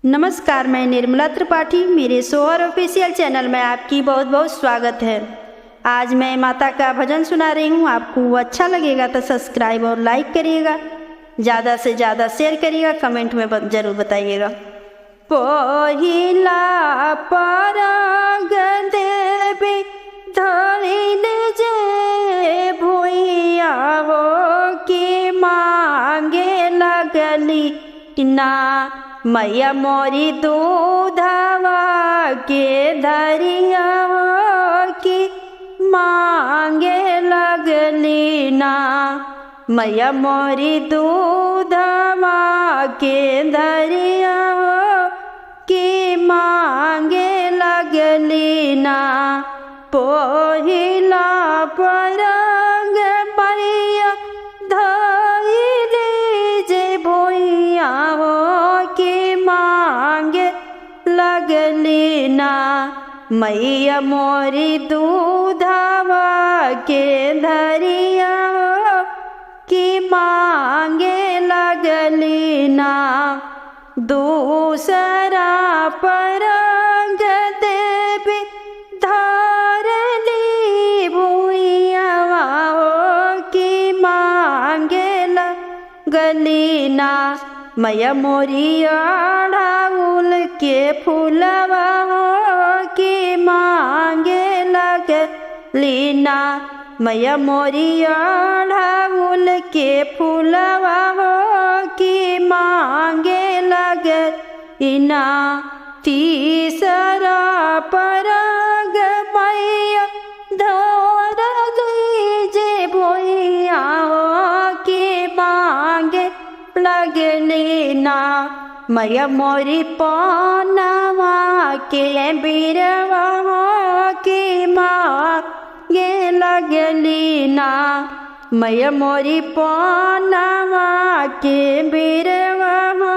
नमस्कार, मैं निर्मला त्रिपाठी। मेरे सोहर ऑफिशियल चैनल में आपकी बहुत बहुत स्वागत है। आज मैं माता का भजन सुना रही हूँ। आपको अच्छा लगेगा तो सब्सक्राइब और लाइक करिएगा, ज़्यादा से ज़्यादा शेयर करिएगा, कमेंट में ज़रूर बताइएगा। पहिला पराग देवी धरिल जे भुइया हो कि मांगे लगली ना, मैया मोरी दूधवा के धरिया हो कि मांगे लगली ना, मैया मोरी दूधवा के धरिया हो कि मांगे लगली ना। पहिला पराग मैया धइली जे भुइया हो कि मांगे लगली ना, मैया मोरी दूधवा के धरिया हो कि मांगे लगली ना। दूसरा पराग देवी धरली भुइया हो कि मांगे लगली ना, मैया मोरी अड़हुल के फूलवा हो कि मांगे लगली ना, मैया मोरी अड़हुल के फूलवा हो कि मांगे लगली ना। तीसरा पराग मैया धरली जे भुइया हो कि मांगे लगली ना, मैया मोरी पनवा के बिरवा हो कि मांगे लगली ना, मैया मोरी पनवा के बिरवा हो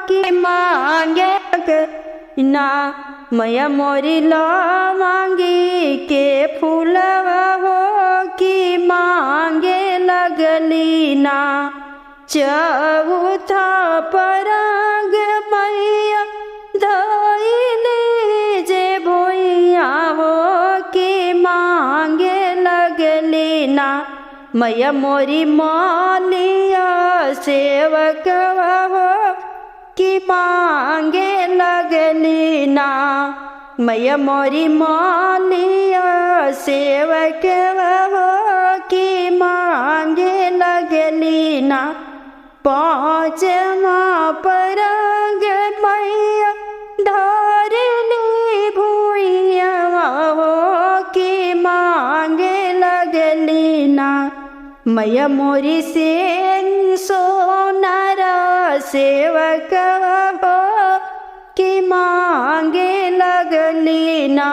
कि मांगे लगली ना, मैया मोरी लवंगी के फूलवा हो कि मांगे लगली ना। चौथा पराग मैया धइली जे भुइया हो कि मांगे लगली ना, मैया मोरी मालिया सेवकवा हो कि मांगे लगली ना, मैया मोरी मालिया सेवकवा हो कि मांगे लगली ना। पाँचवा पराग मैया धरली भुइया हो कि मांगे लगली ना, मैया मोरी से सोनारा सेवकवा हो कि मांगे लगली ना,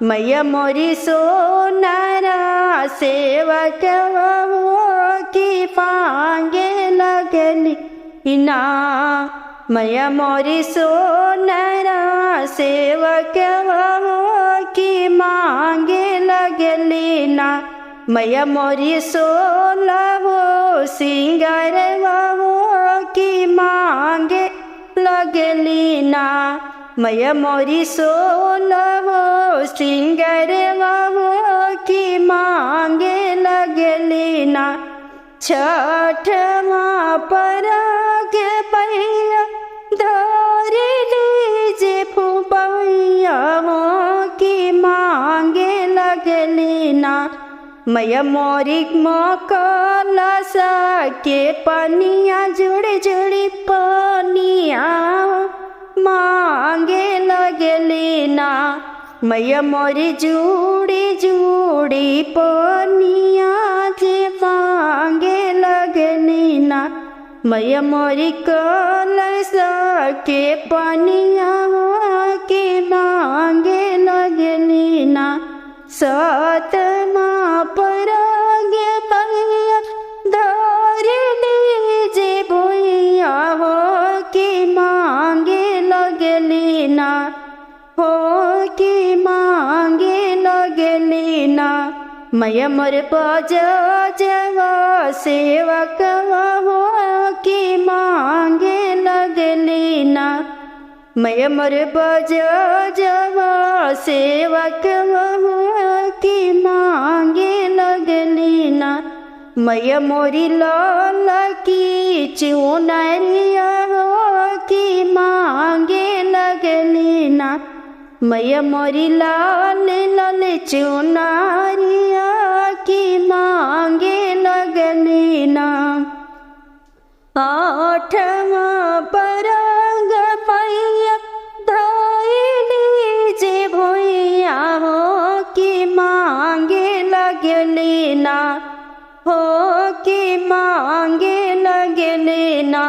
मैया मोरी सोनारा सेवकवा हो कि मांगे लगली ना, मैया मोरी सोनारा सेवकवा हो कि मांगे लगली ना, मैया मोरी सोलहो सिंगारवा हो कि मांगे लगली ना, मैया मोरी सोलहो सिंगारवा हो कि मांगे लगली ना। छठवा पराग मैया धरली जे भुइया हो कि मांगे लगली ना, मैया मोरी कलसा के पनिया जुड़ी जुड़ी पनिया मांगे लगली ना, मैया मोरी जुड़ी जुड़ी पनिया जे मांगे लगली ना, मैया मोरी कलसा के पनिया के मांगे लगली ना। सातवां पराग मैया धरली जे भुइया हो कि मांगे लगली ना, हो कि मांगे लगली ना, मैया मोर बजवा सेवकवा हो कि मांगे लगली ना, मैं मर बजवा सेवक की मांगे लगली ना। मैं मोरी लाल की चुनरिया की मांगे लगली ना। मैं मोरी लाल लाल चुनरिया की मांगे लगली ना। आठवा परंग मैया धइली जे भुइया हो की मांगे लगली ना। हो की मांगे लगली ना।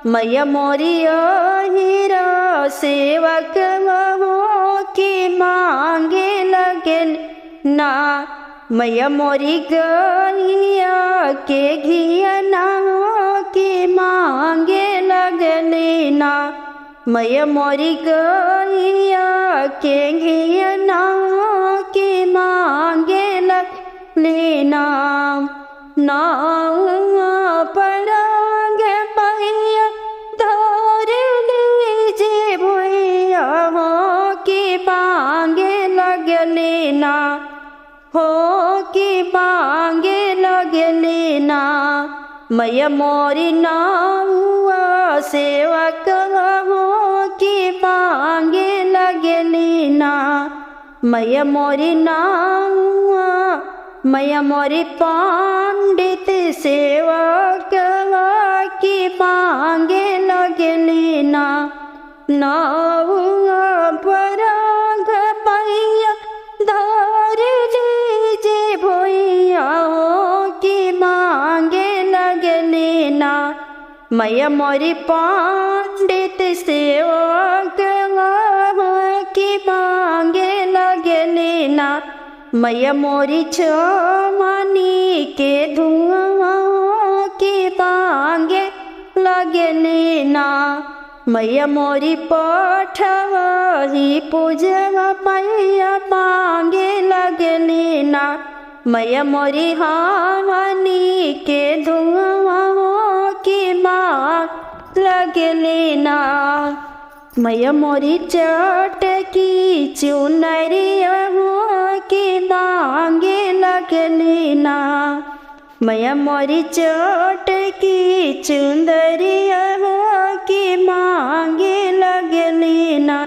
मैया मोरी हीरा सेवक हो की मांगे लगली ना। मैया मोरी गैया के घियना की मांगे लगली ना। मैया मोरी गैया के घियना की मांगे लगली ना। नावा परंग मैया धइली जे भुइया हो की मांगे लगली ना। हो की मांगे लगली ना। मैया मोरी नावा सेवक हो की मांगे लगली ना। मैया मोरी नावा मैया मोरी पंडित सेवक की मांगे लगली ना। नावा परंग मैया धइली जे भुइया हो की मांगे लगली ना। मैया मोरी पंडित सेवक की मांगे लगली ना। मैया मोरी चमनी के धुआं की मांगे लगली ना। मैया मोरी पठवही पूजवा मैया मांगे लगली ना। मैया मोरी हवनी के धुआं की मांग लगली ना। मैया मोरी चटकी चुनरिया की मांगे लगली ना। मैया मोरी चटकी चुंदरिया की मांगे लगली ना।